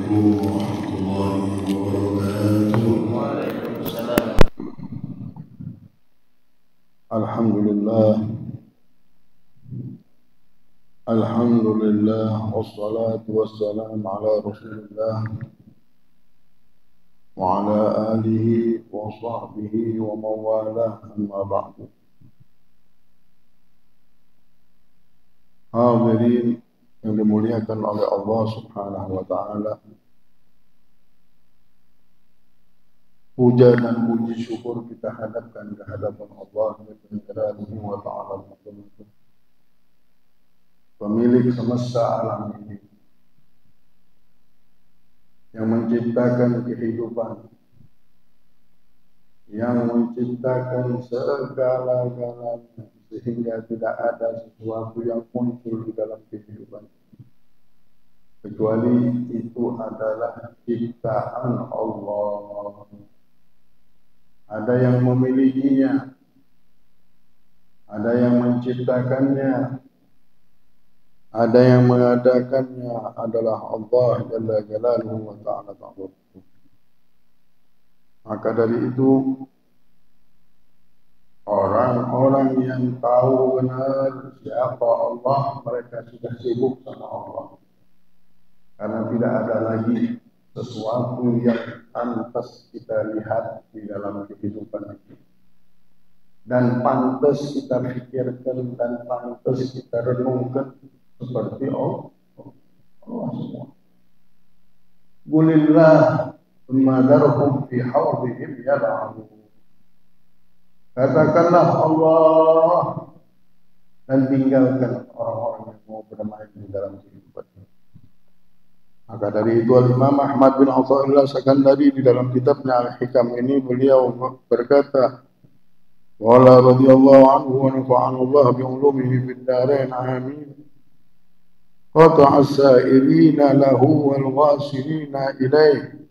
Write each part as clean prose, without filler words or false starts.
warahmatullahi wabarakatuh. Waalaikumsalam. Alhamdulillah wassalatu wassalamu ala Rasulillah wa ala alihi wa sahbihi wa mawalah, amma ba'du. Hadirin yang dimuliakan oleh Allah Subhanahu wa taala, puja dan puji syukur kita hadapkan ke hadapan Allah Subhanahu wa taala, pemilik semesta alam ini, yang menciptakan kehidupan, yang menciptakan segala-galanya, sehingga tidak ada sesuatu yang muncul di dalam kehidupan kecuali itu adalah ciptaan Allah. Ada yang memilikinya, ada yang menciptakannya, ada yang mengadakannya adalah Allah Jalla Jalaluhu wa Ta'ala. Maka dari itu, orang-orang yang tahu benar siapa Allah, mereka sudah sibuk sama Allah. Karena tidak ada lagi sesuatu yang pantas kita lihat di dalam kehidupan ini, dan pantas kita pikirkan, dan pantas kita renungkan seperti Allah semua. Qulillah thumma darhum fi hawdihim yal'abun. Katakanlah Allah dan tinggalkan orang-orang yang mau bermain di dalam kehidupan ini. Maka dari itu Imam Ahmad bin Athaillah Sakandari di dalam kitabnya Al-Hikam ini beliau berkata, wala radhiyallahu anhu wa nafa'ana Allah bi ulumihi fid darain amin. Qata'a as-sa'irina lahu wal wasilina ilayhi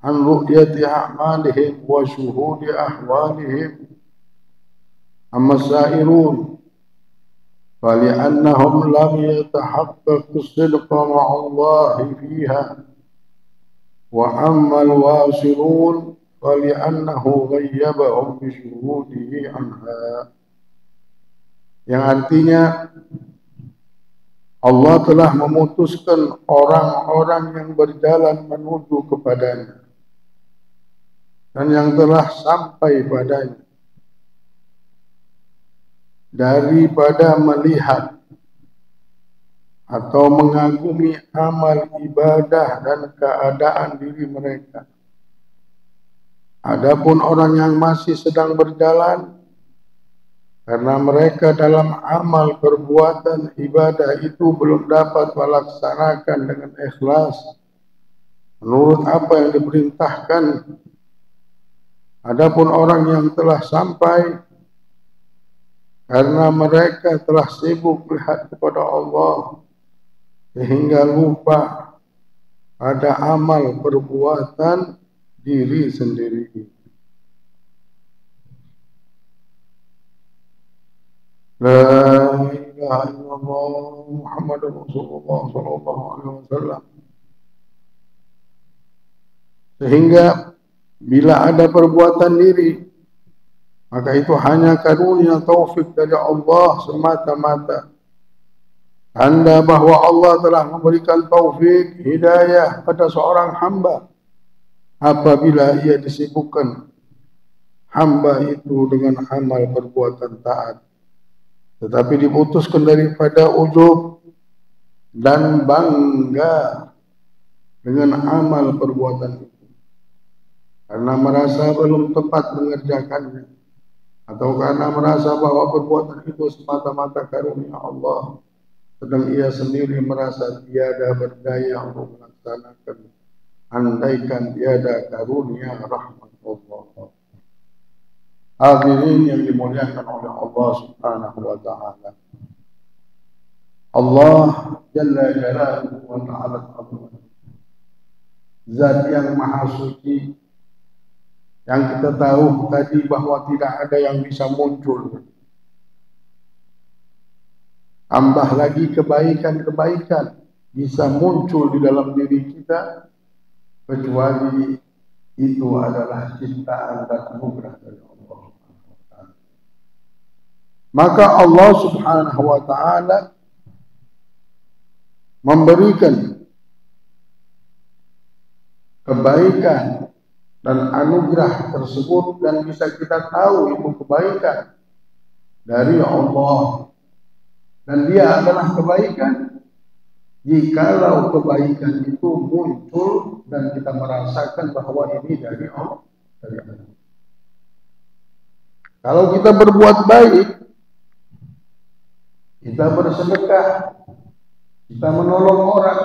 an ru'yati a'malihim wa shuhudi ahwalihim. Amma as-sa'irun fali'annahum lam yatahaqqaqu as-sidqa ma'a Allah fiha, wa amma al-wasilun fali'annahu ghayyabahum bi shuhudihi anha. Yang artinya, Allah telah memutuskan orang-orang yang berjalan menuju kepadanya dan yang telah sampai padanya daripada melihat atau mengagumi amal ibadah dan keadaan diri mereka. Adapun orang yang masih sedang berjalan, karena mereka dalam amal perbuatan ibadah itu belum dapat melaksanakan dengan ikhlas menurut apa yang diperintahkan. Adapun orang yang telah sampai, karena mereka telah sibuk melihat kepada Allah sehingga lupa pada amal perbuatan diri sendiri. La ilaha illallah Muhammadur Rasulullah sallallahu alaihi wasallam. Sehingga bila ada perbuatan diri, maka itu hanya karunia taufik dari Allah semata-mata. Tanda bahwa Allah telah memberikan taufik hidayah pada seorang hamba apabila ia disibukkan hamba itu dengan amal perbuatan taat, tetapi diputuskan daripada ujub dan bangga dengan amal perbuatan itu karena merasa belum tepat mengerjakannya, atau karena merasa bahwa perbuatan itu semata-mata karunia Allah, sedang ia sendiri merasa tiada berdaya untuk melaksanakan, andaikan tiada karunia rahmat Allah. Hadirin yang dimuliakan oleh Allah Subhanahu wa Ta'ala, Allah Jalla Jalaluhu wa Ta'ala, Zat yang Maha Suci, yang kita tahu tadi bahwa tidak ada yang bisa muncul. Tambah lagi kebaikan-kebaikan bisa muncul di dalam diri kita kecuali itu adalah ciptaan dan anugerah dari Allah. Maka Allah Subhanahu wa taala memberikan kebaikan dan anugerah tersebut dan bisa kita tahu itu kebaikan dari Allah dan dia adalah kebaikan jikalau kebaikan itu muncul dan kita merasakan bahwa ini dari Allah. Kalau kita berbuat baik, kita bersedekah, kita menolong orang,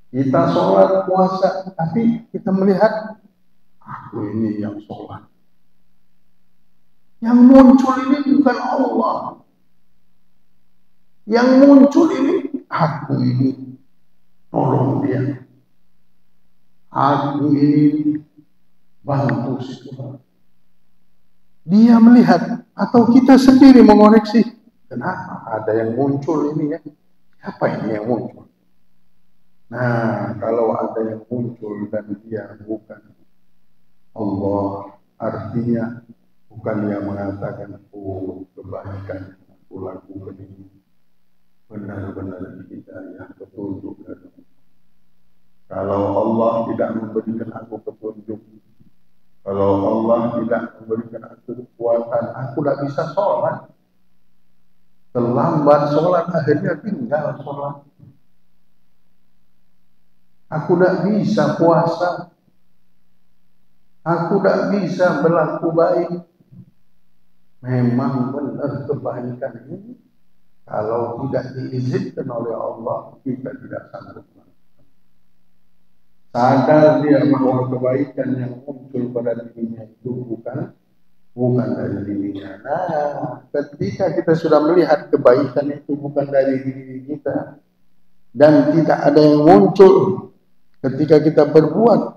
kita sholat, puasa, tapi kita melihat aku ini yang sholat. Yang muncul ini bukan Allah. Yang muncul ini aku ini tolong dia. Aku ini bantu si Tuhan. Dia melihat atau kita sendiri mengoreksi. Kenapa ada yang muncul ini ya? Apa ini yang muncul? Nah, kalau ada yang muncul dan dia bukan Allah, artinya bukan dia mengatakan, oh kebaikan aku lakukan ini benar-benar hidayah petunjuk. Kalau Allah tidak memberikan aku petunjuk, kalau Allah tidak memberikan aku kekuatan, aku tidak bisa sholat. Terlambat sholat, akhirnya tinggal sholat. Aku tidak bisa puasa. Aku tidak bisa berlaku baik. Memang benar kebaikan ini kalau tidak diizinkan oleh Allah, kita tidak sanggup. Sadar dia bahwa kebaikan yang muncul pada dirinya itu bukan dari dirinya. Nah, ketika kita sudah melihat kebaikan itu bukan dari diri kita dan tidak ada yang muncul ketika kita berbuat,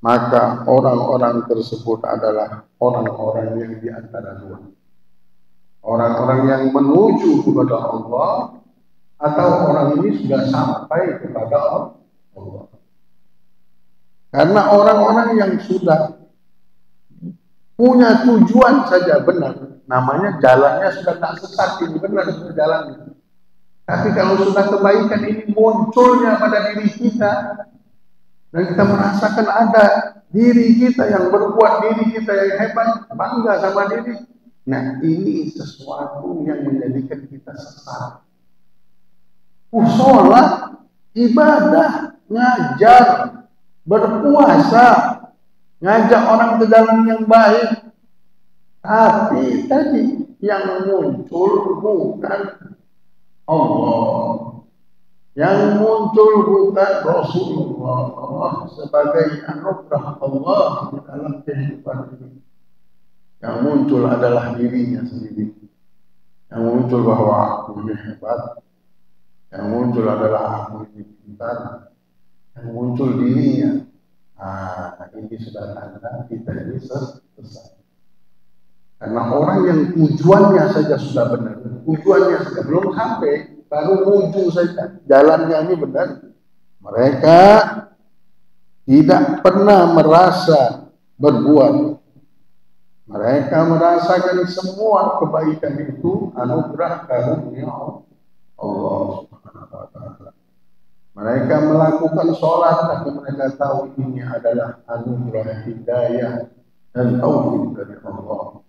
maka orang-orang tersebut adalah orang-orang yang di antara dua. Orang-orang yang menuju kepada Allah atau orang ini sudah sampai kepada Allah. Karena orang-orang yang sudah punya tujuan saja benar, namanya jalannya sudah tak sesat, ini benar sudah jalannya. Tapi kalau sudah kebaikan ini munculnya pada diri kita dan kita merasakan ada diri kita yang berbuat, diri kita yang hebat, bangga sama diri. Nah, ini sesuatu yang menjadikan kita sesat. Sholat, ibadah, ngajar, berpuasa, ngajak orang ke jalan yang baik. Tapi tadi yang muncul bukan Allah. Yang muncul bukan Rasulullah sebagai anugerah Allah di dalam kehidupan ini. Yang muncul adalah dirinya sendiri. Yang muncul bahwa aku ini hebat. Yang muncul adalah aku ini pintar. Yang muncul dirinya. Ini sudah tanda kita ini sesat. Karena orang yang tujuannya saja sudah benar, tujuannya saja belum sampai, baru muncul saja, jalannya ini benar. Mereka tidak pernah merasa berbuat. Mereka merasakan semua kebaikan itu anugerah karunia Allah Subhanahu wa taala. Mereka melakukan sholat, tapi mereka tahu ini adalah anugerah hidayah dan taufik dari Allah.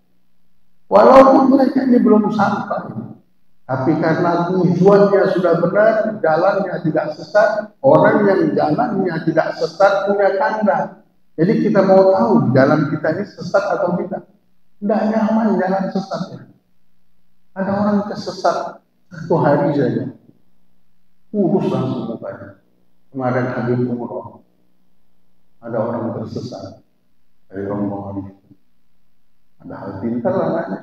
Walaupun mereka ini belum sampai, tapi karena tujuannya sudah benar, jalannya tidak sesat, orang yang jalannya tidak sesat punya tanda. Jadi kita mau tahu jalan kita ini sesat atau tidak. Tidak nyaman jalan sesatnya. Ada orang kesesat satu hari saja, kurus langsung mukanya. Kemarin habis umroh, ada orang tersesat dari rombongan itu. Ada hal pintar namanya,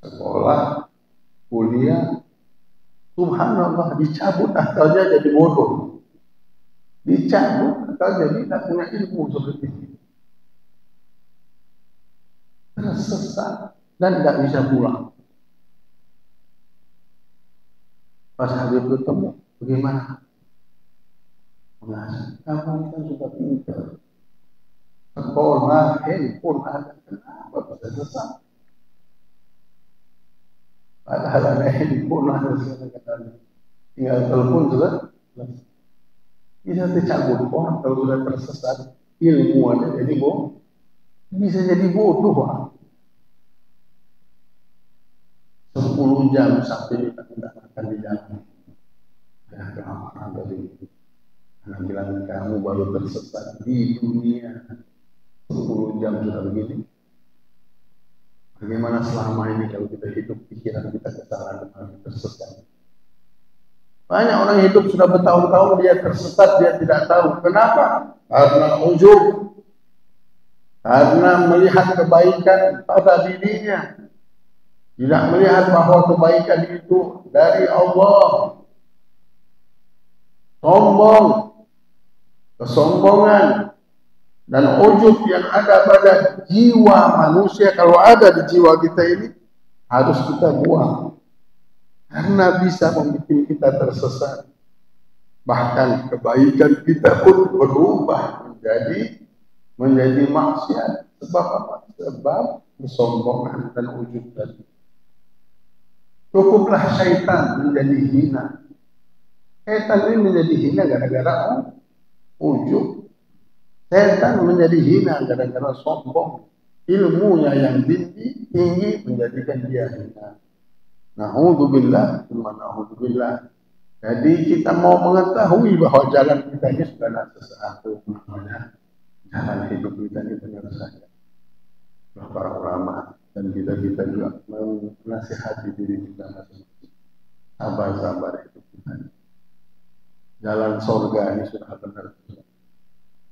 sekolah, kuliah, subhanallah dicabut akalnya jadi bodoh, dicabut akal jadi tidak punya ilmu seperti ini, tersesat dan tidak bisa pulang. Pas Habib ketemu, Bagaimana? Nah, kamu kan sudah pintar. Sekolah, handphone ada. Kenapa bisa sesat? Padahal ada handphone ada segala-galanya. Tinggal telepon sudah. Bisa tercabut orang kalau sudah tersesat. Ilmu aja jadi bodoh. Bisa jadi bodoh, Pak. 10 jam sampai kita tidak makan di jalan. Ya, kelamaan tadi. Karena bilang kamu baru tersesat di dunia 10 jam sudah begini. Bagaimana selama ini kalau kita hidup pikiran kita kesalahan dan tersesat? Banyak orang hidup sudah bertahun-tahun dia tersesat, dia tidak tahu. Kenapa? Karena ujub, karena melihat kebaikan pada dirinya, tidak melihat bahwa kebaikan itu dari Allah. Sombong, kesombongan, dan ujub yang ada pada jiwa manusia, kalau ada di jiwa kita ini, harus kita buang. Karena bisa membuat kita tersesat. Bahkan kebaikan kita pun berubah menjadi maksiat. Sebab apa? Sebab kesombongan dan ujub tadi. Cukuplah syaitan menjadi hina. Syaitan ini menjadi hina gara-gara ujub. Syaitan menjadi hina gara-gara sombong. Ilmunya yang tinggi menjadikan dia hina. Na'udzubillah, na'udzubillah. Jadi kita mau mengetahui bahwa jalan kita ini sudah sesat, namanya jalan hidup kita ini benar saja. Para ulama dan kita juga menasihati diri kita masing-masing. Sabar-sabar hidup kita. Jalan surga ini sudah benar.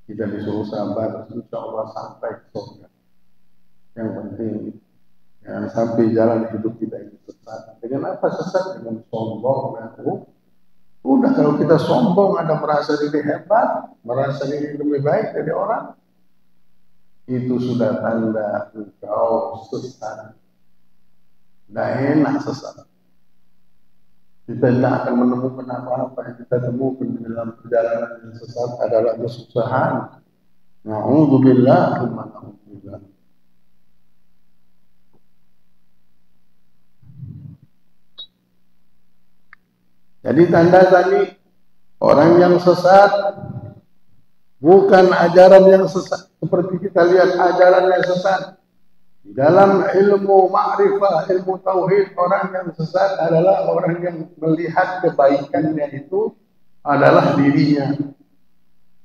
Kita disuruh sabar, insya Allah sampai ke surga. Yang penting jangan sampai jalan hidup kita ini sesat. Dengan apa sesat? Dengan sombong dan udah kalau kita sombong, ada merasa diri hebat, merasa diri lebih baik dari orang, itu sudah tanda engkau sesat. Tidak enak sesat. Kita tidak akan menemukan apa-apa yang kita temukan dalam perjalanan yang sesat adalah kesusahan. Na'udzubillah, na'udzubillah. Jadi tanda tadi orang yang sesat bukan ajaran yang sesat seperti kita lihat ajaran yang sesat di dalam ilmu ma'rifah, ilmu tauhid. Orang yang sesat adalah orang yang melihat kebaikannya itu adalah dirinya,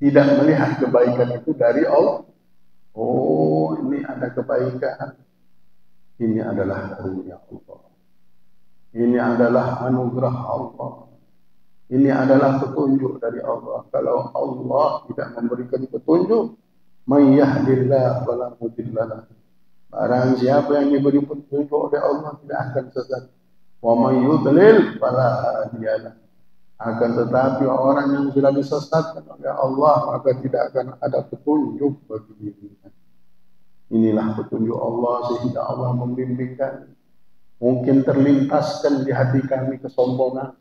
tidak melihat kebaikan itu dari Allah. Oh, ini ada kebaikan, ini adalah karunia Allah, ini adalah anugerah Allah, ini adalah petunjuk dari Allah. Kalau Allah tidak memberikan petunjuk, may yahdillahu fala mudilla lahu. Barang siapa yang diberi petunjuk oleh Allah tidak akan sesat. Wa may yudlil fala hadiya lahu. Akan tetapi orang yang sudah disesatkan oleh Allah, maka tidak akan ada petunjuk bagi dirinya. Inilah petunjuk Allah sehingga Allah membimbing kami. Mungkin terlintaskan di hati kami kesombongan,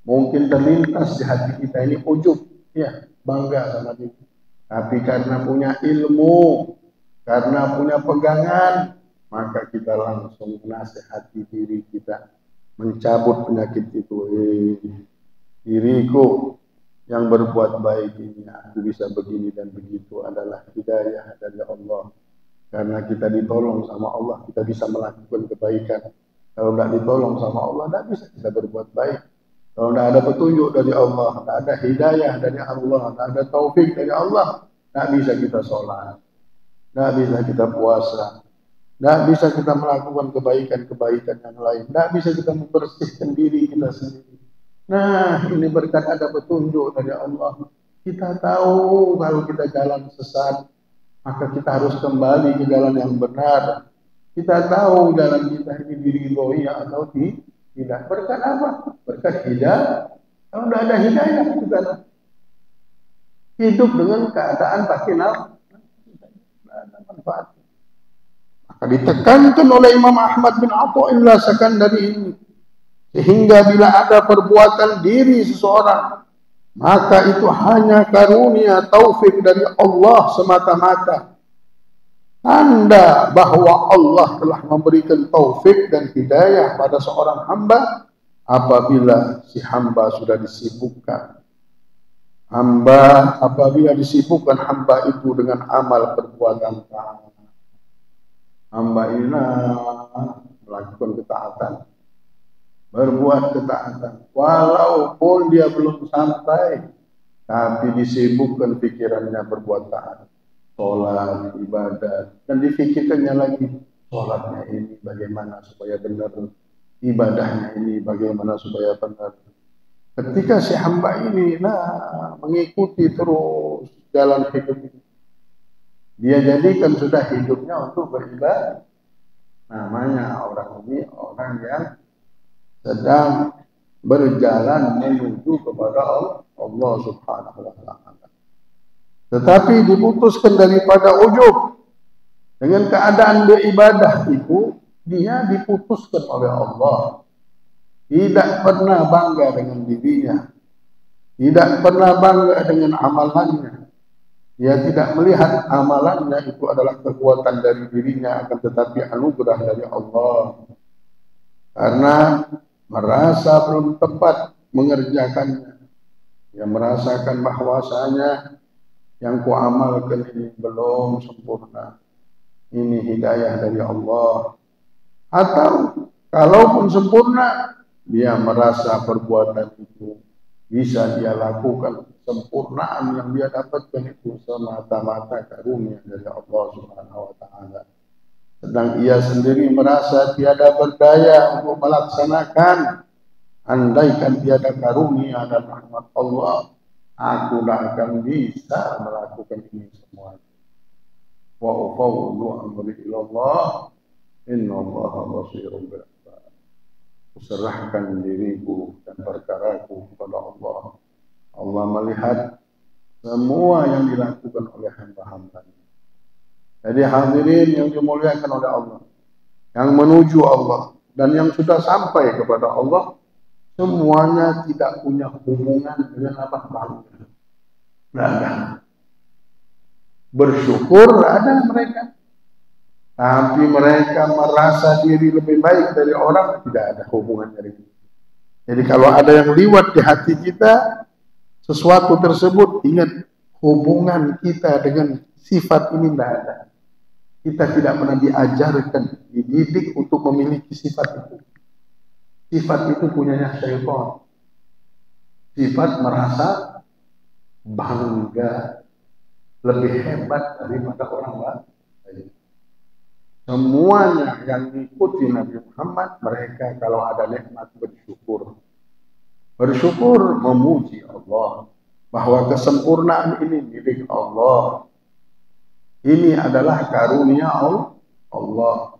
mungkin terlintas di hati kita ini ujub, ya bangga sama diri. Tapi karena punya ilmu, karena punya pegangan, maka kita langsung menasihati diri kita, mencabut penyakit itu. Diriku yang berbuat baik ini, aku bisa begini dan begitu, adalah hidayah dari Allah. Karena kita ditolong sama Allah, kita bisa melakukan kebaikan. Kalau tidak ditolong sama Allah, tidak bisa kita berbuat baik. Kalau tidak ada petunjuk dari Allah, tidak ada hidayah dari Allah, tidak ada taufik dari Allah, tidak bisa kita sholat, tidak bisa kita puasa, tidak bisa kita melakukan kebaikan-kebaikan yang lain, tidak bisa kita membersihkan diri kita sendiri. Nah, ini berkat ada petunjuk dari Allah. Kita tahu kalau kita jalan sesat, maka kita harus kembali ke jalan yang benar. Kita tahu jalan kita ini diridhoi atau tidak. Berkat apa? Berkat hidayah. Kalau tidak ada hidayah, kita hidup dengan keadaan pakai nafsu, tidak ada manfaat. Maka ditekankan oleh Imam Ahmad bin Athaillah Sakandari ini, Sehingga bila ada perbuatan diri seseorang, maka itu hanya karunia taufik dari Allah semata-mata. Tanda bahwa Allah telah memberikan taufik dan hidayah pada seorang hamba apabila si hamba sudah disibukkan. Apabila disibukkan hamba itu dengan amal perbuatan taat. Hamba ini melakukan ketaatan, berbuat ketaatan, walaupun dia belum sampai, tapi disibukkan pikirannya berbuat taat, sholat, ibadah, dan difikirkannya lagi sholatnya ini bagaimana supaya benar, ibadahnya ini bagaimana supaya benar. Ketika si hamba ini mengikuti terus jalan hidup ini, dia jadikan sudah hidupnya untuk beribadah. Namanya orang ini orang yang sedang berjalan menuju kepada Allah Subhanahu wa Ta'ala. Tetapi diputuskan daripada ujub dengan keadaan beribadah itu, dia diputuskan oleh Allah. Tidak pernah bangga dengan dirinya, tidak pernah bangga dengan amalannya. Dia tidak melihat amalannya itu adalah kekuatan dari dirinya, akan tetapi anugerah dari Allah. Karena merasa belum tepat mengerjakannya, dia merasakan bahwasanya yang kuamalkan ini belum sempurna. Ini hidayah dari Allah. Atau kalaupun sempurna, dia merasa perbuatan itu bisa dia lakukan, sempurnaan yang dia dapatkan itu semata-mata karunia dari Allah Subhanahu wa Ta'ala. Sedang ia sendiri merasa tiada berdaya untuk melaksanakan. Andaikan tiada karunia dan rahmat Allah, aku tidak akan bisa melakukan ini semua. Wa ufawwidu amri ilallah, innallaha basirun bil ibad. Kuserahkan diriku dan perkaraku kepada Allah. Allah melihat semua yang dilakukan oleh hamba-hambanya. Jadi hadirin yang dimuliakan oleh Allah, yang menuju Allah dan yang sudah sampai kepada Allah, semuanya tidak punya hubungan dengan apa-apa. Nah, bersyukur ada mereka, tapi mereka merasa diri lebih baik dari orang, tidak ada hubungan dari itu. Jadi kalau ada yang liwat di hati kita, sesuatu tersebut, ingat hubungan kita dengan sifat ini tidak ada. Kita tidak pernah diajarkan, dididik untuk memiliki sifat itu. Sifat itu punyanya syaitan. Sifat merasa bangga, lebih hebat daripada orang lain. Semuanya yang mengikuti Nabi Muhammad, mereka kalau ada nikmat bersyukur. Bersyukur memuji Allah bahwa kesempurnaan ini milik Allah. Ini adalah karunia Allah.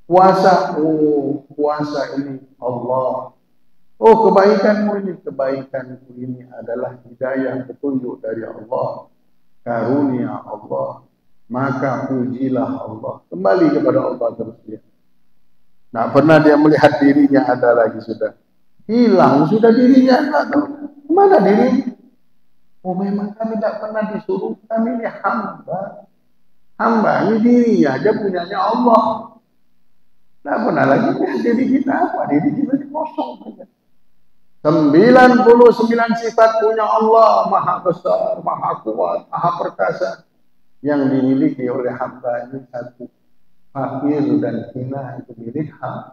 Puasa, puasa ini Allah. Oh, kebaikanmu ini adalah hidayah petunjuk dari Allah, karunia Allah. Maka pujilah Allah. Kembali kepada Allah terus dia. Nah, pernah dia melihat dirinya ada lagi sudah hilang, sudah dirinya enggak tahu. Mana dirinya? Oh, memang kami tidak pernah disuruh, kami ini hamba. Hamba ini dirinya aja punyanya Allah. Tidak pernah lagi diri kita apa? Diri kita kosong saja. 99 sifat punya Allah, maha besar, maha kuat, maha perkasa. Yang dimiliki oleh hamba ini satu, fakir dan hina, itu milik hamba.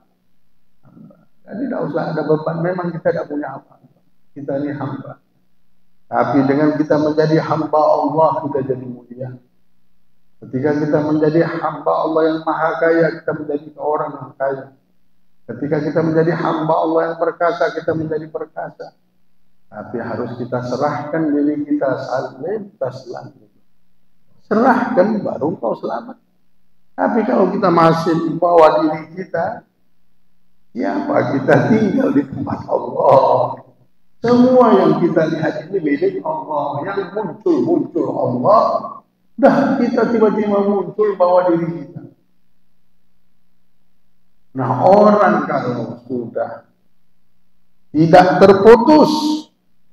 Jadi tidak usah ada beban, memang kita tidak punya apa-apa. Kita ini hamba. Tapi dengan kita menjadi hamba Allah, kita jadi mulia. Ketika kita menjadi hamba Allah yang maha kaya, kita menjadi orang yang kaya. Ketika kita menjadi hamba Allah yang perkasa, kita menjadi perkasa. Tapi harus kita serahkan diri kita salim taslam. Serahkan baru kau selamat. Tapi kalau kita masih membawa diri kita, siapa kita tinggal di tempat Allah. Semua yang kita lihat ini milik Allah. Yang muncul Allah. Dah kita tiba-tiba muncul bawa diri kita. Nah, orang kalau sudah tidak terputus,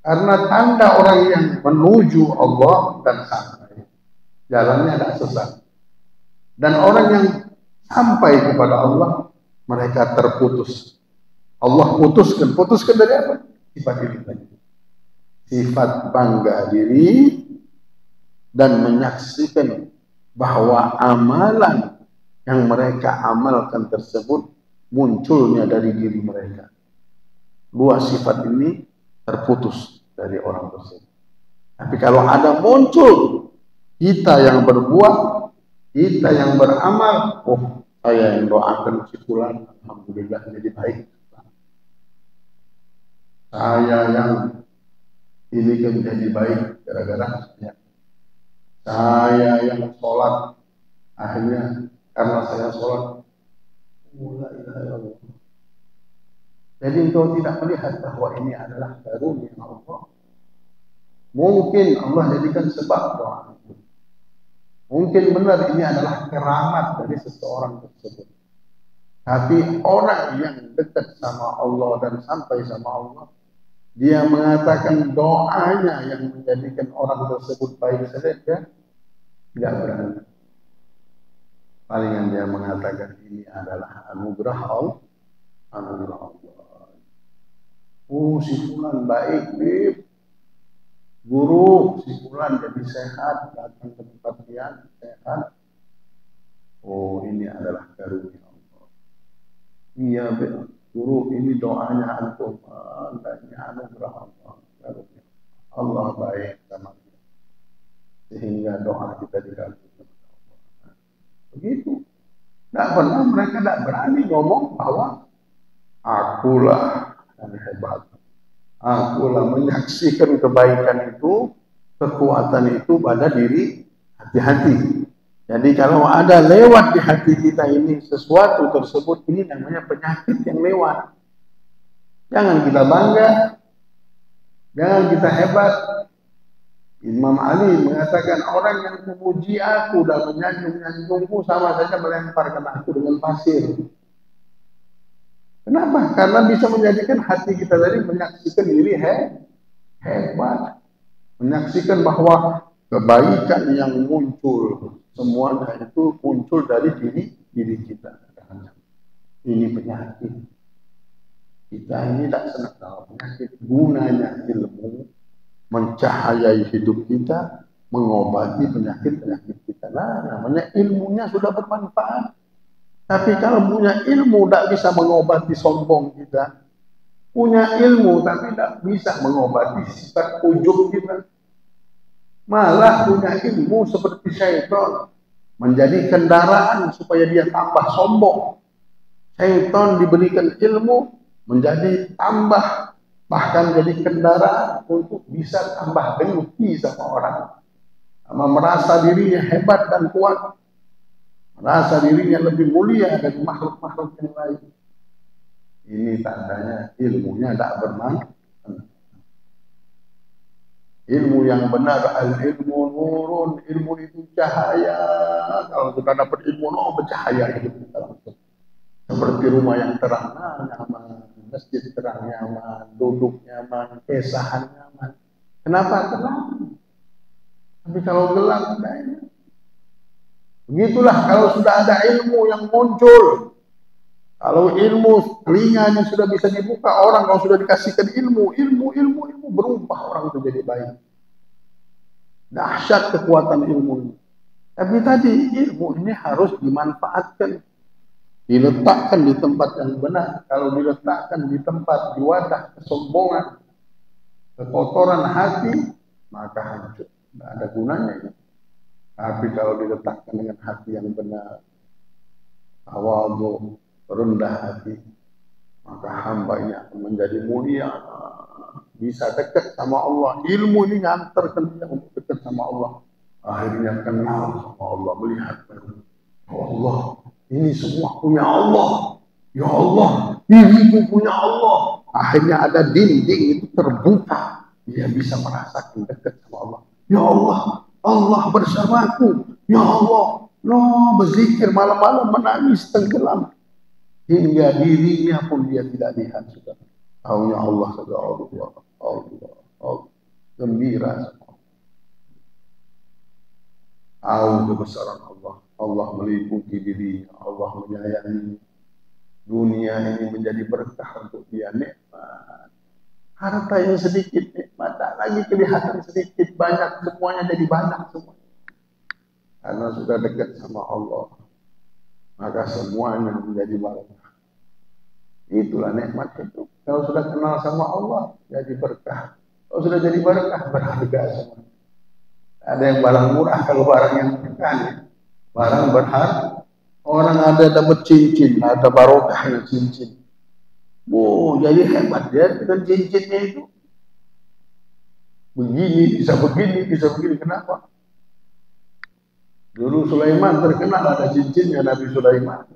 karena tanda orang yang menuju Allah dan sampai jalannya tidak sesat. Dan orang yang sampai kepada Allah, mereka terputus. Allah putuskan dari apa? Sifat diri tadi. Sifat bangga diri dan menyaksikan bahwa amalan yang mereka amalkan tersebut munculnya dari diri mereka. Dua sifat ini terputus dari orang tersebut. Tapi kalau ada muncul kita yang berbuat, kita yang beramal, oh saya yang doakan si fulan, alhamdulillah jadi baik. Saya yang ini kan jadi baik gara-gara saya yang sholat, akhirnya karena saya sholat, la ilaha illallah. Jadi engkau tidak melihat bahwa ini adalah karunia Allah. Mungkin Allah jadikan sebab doa. Mungkin benar ini adalah keramat dari seseorang tersebut. Tapi orang yang dekat sama Allah dan sampai sama Allah, dia mengatakan doanya yang menjadikan orang tersebut baik saja, tidak berani. Palingan dia mengatakan ini adalah anugerah Allah. Anugerah Allah. Oh, si fulan baik, Bib. Guru, si fulan jadi sehat, datang ke tempat dia sehat. Oh, ini adalah karunia Allah. Iya, Bib. Guru, ini doanya antum, ini anugerah Allah. Karunia. Allah baik sama kita. Sehingga doa kita dikabulkan. Begitu. Tidak pernah mereka tidak berani ngomong bahwa akulah yang hebat. Akulah menyaksikan kebaikan itu, kekuatan itu pada diri hati-hati. Jadi kalau ada lewat di hati kita ini sesuatu tersebut, ini namanya penyakit yang lewat. Jangan kita bangga, jangan kita hebat. Imam Ali mengatakan orang yang memuji aku dan menyanjung-nyanjungku sama saja melemparkan aku dengan pasir. Kenapa? Karena bisa menjadikan hati kita tadi menyaksikan diri hebat. Menyaksikan bahwa kebaikan yang muncul, semuanya itu muncul dari diri kita. Ini penyakit. Kita ini tidak senang dalam penyakit. Gunanya ilmu mencahayai hidup kita, mengobati penyakit-penyakit kita. Nah, namanya ilmunya sudah bermanfaat. Tapi kalau punya ilmu tidak bisa mengobati sombong kita, punya ilmu tapi tidak bisa mengobati sifat ujub kita, malah punya ilmu seperti syaitan menjadi kendaraan supaya dia tambah sombong. Syaitan diberikan ilmu menjadi tambah, bahkan jadi kendaraan untuk bisa tambah dengki sama orang, sama merasa dirinya hebat dan kuat, merasa dirinya lebih mulia dari makhluk-makhluk yang lain. Ini tandanya ilmunya tidak bermanfaat. Ilmu yang benar, al-ilmu nurun, ilmu itu cahaya. Kalau kita dapat ilmu, bercahaya hidup kita langsung. Seperti rumah yang terang, nyaman, masjid terang nyaman, duduk nyaman, kesahan nyaman. Kenapa terang? Tapi kalau gelap, tidak enak. Begitulah kalau sudah ada ilmu yang muncul. Kalau ilmu telinganya sudah bisa dibuka, orang kalau sudah dikasihkan ilmu berubah orang itu jadi baik. Dahsyat kekuatan ilmu. Tapi tadi ilmu ini harus dimanfaatkan, diletakkan di tempat yang benar. Kalau diletakkan di tempat, di wadah kesombongan, kekotoran hati, maka hancur. Tidak ada gunanya. Tapi kalau diletakkan dengan hati yang benar, tawadhu, rendah hati, maka hamba ini akan menjadi mulia, bisa dekat sama Allah. Ilmu ini ngantarkan dia untuk dekat sama Allah. Akhirnya kenal sama Allah, melihat oh Allah, ini semua punya Allah. Ya Allah, diriku punya Allah. Akhirnya ada dinding itu terbuka, dia bisa merasakan dekat sama Allah. Ya Allah, Allah bersamaku. Ya Allah, berzikir malam-malam menangis tenggelam. Hingga dirinya pun dia tidak lihat sudah. Taunya Allah saja, Allah, Allah, Allah. Gembira semua. Tahu kebesaran Allah. Allah meliputi dirinya. Allah menyayangi. Dunia ini menjadi berkah untuk dia, nikmat. Harta yang sedikit nikmat, tak lagi kelihatan sedikit, banyak, semuanya jadi banyak semua. Karena sudah dekat sama Allah, maka semuanya menjadi barokah. Itulah nikmat itu. Kalau sudah kenal sama Allah, jadi berkah. Kalau sudah jadi berkah, berharga semua. Ada yang barang murah, kalau barang yang berkah, barang berharga. Orang ada dapat cincin, ada barokahnya cincin. Oh, jadi hebat dia dengan cincinnya itu. Begini, bisa begini, bisa begini. Kenapa? Dulu Sulaiman terkenal ada cincinnya Nabi Sulaiman.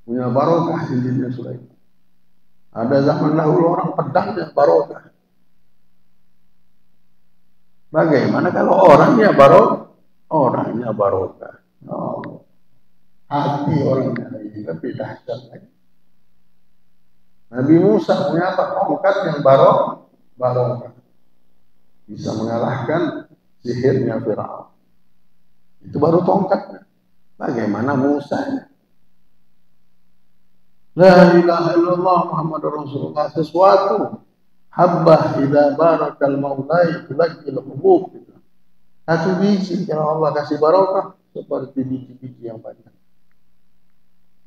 Punya barokah cincinnya Sulaiman. Ada zaman dahulu orang pedangnya barokah. Bagaimana kalau orangnya barokah? Orangnya barokah. Oh. Hati orangnya lebih dahsyat lagi. Nabi Musa punya apa? Tongkat yang barokah. Bisa mengalahkan sihirnya Firaun. Itu baru tongkatnya. Bagaimana Musa? La ilaha illallah Muhammadur Rasulullah. Sesuatu habbah idza barakal maulai tulakil hubub. Satu biji kalau Allah kasih barokah seperti biji-biji yang banyak.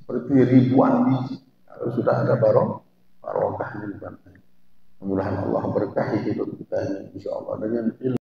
Seperti ribuan biji. Kalau sudah ada barokah ini. Mudah-mudahan Allah berkahi hidup kita ini insyaallah dengan ilmu